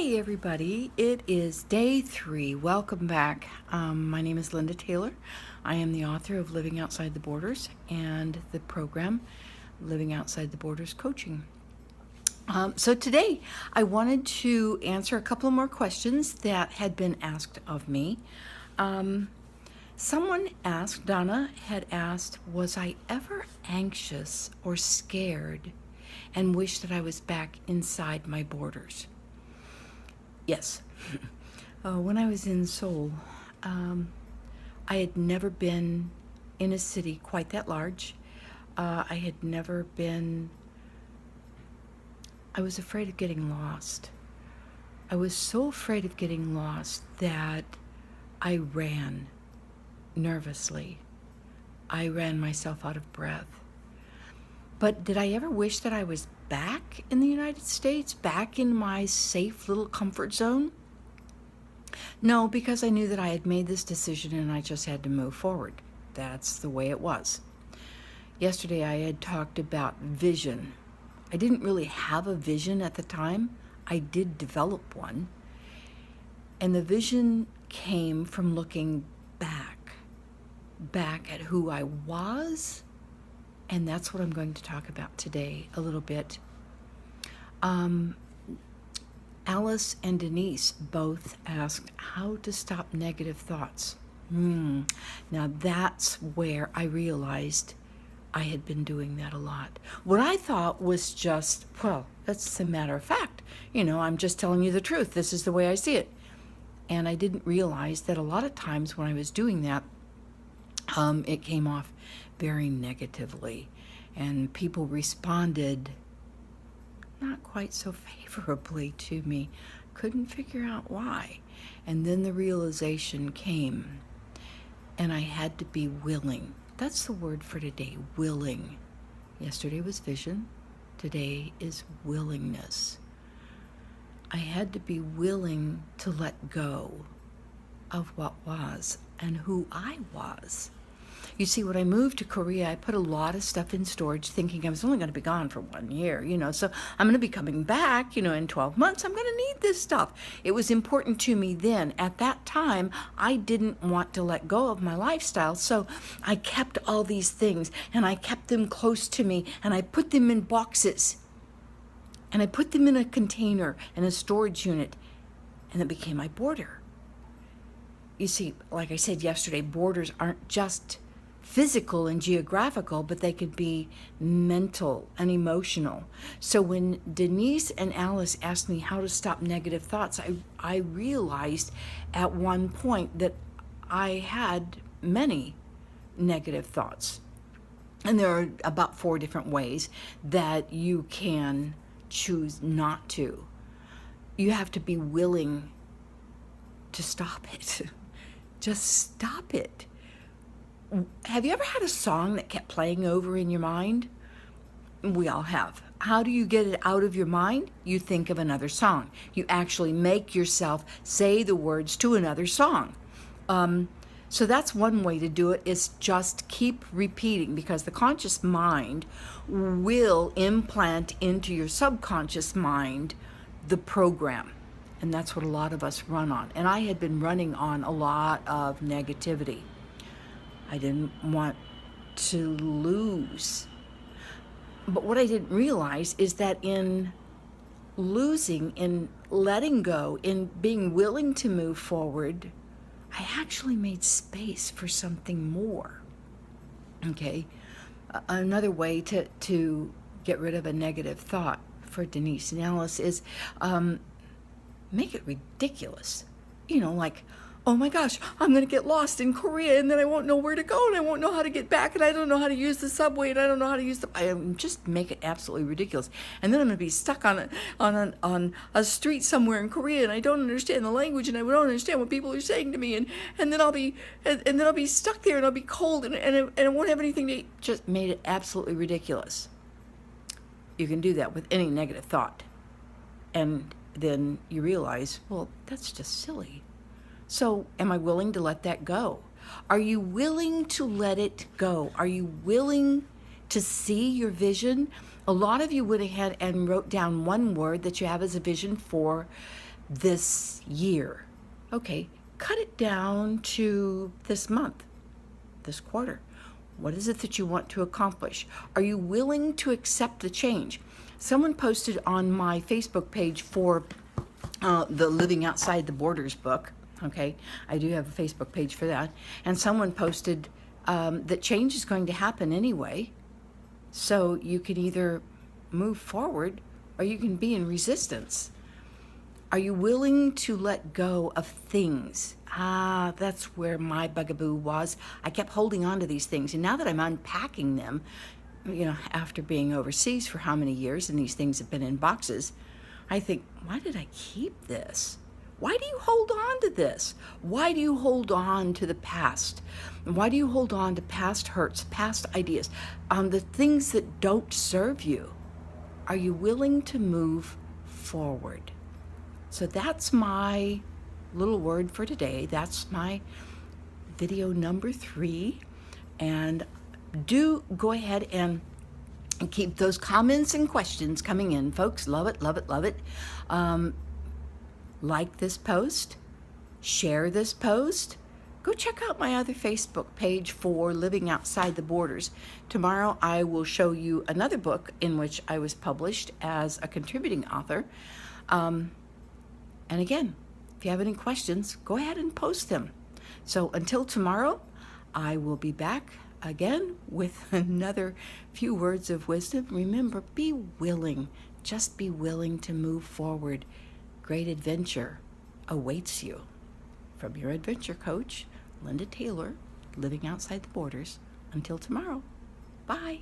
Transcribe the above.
Hi, everybody. It is day 3. Welcome back. My name is Linda Taylor. I am the author of Living Outside the Borders and the program Living Outside the Borders Coaching. So today I wanted to answer a couple more questions that had been asked of me. Someone asked, Donna had asked, was I ever anxious or scared and wished that I was back inside my borders? Yes. When I was in Seoul, I had never been in a city quite that large. I was afraid of getting lost. I was so afraid of getting lost that I ran nervously. I ran myself out of breath. But did I ever wish that I was back in the United States, back in my safe little comfort zone? No, because I knew that I had made this decision and I just had to move forward. That's the way it was. Yesterday I had talked about vision. I didn't really have a vision at the time. I did develop one. And the vision came from looking back at who I was. And that's what I'm going to talk about today a little bit. Alice and Denise both asked how to stop negative thoughts. Now that's where I realized I had been doing that a lot. What I thought was just, well, that's a matter of fact. I'm just telling you the truth. This is the way I see it. And I didn't realize that a lot of times when I was doing that, it came off very negatively, and people responded not quite so favorably to me. Couldn't figure out why. And then the realization came, and I had to be willing. That's the word for today, willing. Yesterday was vision. Today is willingness. I had to be willing to let go of what was and who I was. You see, when I moved to Korea, I put a lot of stuff in storage thinking I was only going to be gone for 1 year, so I'm going to be coming back, in 12 months. I'm going to need this stuff. It was important to me then. At that time, I didn't want to let go of my lifestyle, so I kept all these things, and I kept them close to me, and I put them in boxes, and I put them in a container, in a storage unit, and it became my border. You see, like I said yesterday, borders aren't just physical and geographical, but they could be mental and emotional. So when Denise and Alice asked me how to stop negative thoughts, I realized at one point that I had many negative thoughts. And there are about 4 different ways that you can choose not to. You have to be willing to stop it. Just stop it. Have you ever had a song that kept playing over in your mind? We all have. How do you get it out of your mind? You think of another song. You actually make yourself say the words to another song. So that's one way to do it, is just keep repeating, because the conscious mind will implant into your subconscious mind the program. And that's what a lot of us run on. And I had been running on a lot of negativity. I didn't want to lose. But what I didn't realize is that in losing, in letting go, in being willing to move forward, I actually made space for something more. Okay? Another way to get rid of a negative thought for Denise and Alice is make it ridiculous. Like, oh my gosh, I'm going to get lost in Korea, and then I won't know where to go, and I won't know how to get back, and I don't know how to use the subway, and I don't know how to use just make it absolutely ridiculous. And then I'm going to be stuck on a street somewhere in Korea, and I don't understand the language, and I don't understand what people are saying to me, and then I'll be stuck there, and I'll be cold, and I won't have anything to eat. Just made it absolutely ridiculous. You can do that with any negative thought. And then you realize, well, that's just silly. So am I willing to let that go? Are you willing to let it go? Are you willing to see your vision? A lot of you went ahead and wrote down one word that you have as a vision for this year. Okay, cut it down to this month, this quarter. What is it that you want to accomplish? Are you willing to accept the change? Someone posted on my Facebook page for the Living Outside the Borders book. Okay, I do have a Facebook page for that. And someone posted that change is going to happen anyway. So you can either move forward or you can be in resistance. Are you willing to let go of things? That's where my bugaboo was. I kept holding on to these things. And now that I'm unpacking them, after being overseas for how many years and these things have been in boxes, I think, why did I keep this? Why do you hold on to this? Why do you hold on to the past? Why do you hold on to past hurts, past ideas, the things that don't serve you? Are you willing to move forward? So that's my little word for today. That's my video number 3. And do go ahead and keep those comments and questions coming in, folks. Love it, love it, love it. Like this post, share this post. Go check out my other Facebook page for Living Outside the Borders. Tomorrow I will show you another book in which I was published as a contributing author. And again, if you have any questions, go ahead and post them. So until tomorrow, I will be back again with another few words of wisdom. Remember, be willing, just be willing to move forward. Great adventure awaits you. From your adventure coach, Linda Taylor, Living Outside the Borders. Until tomorrow, bye.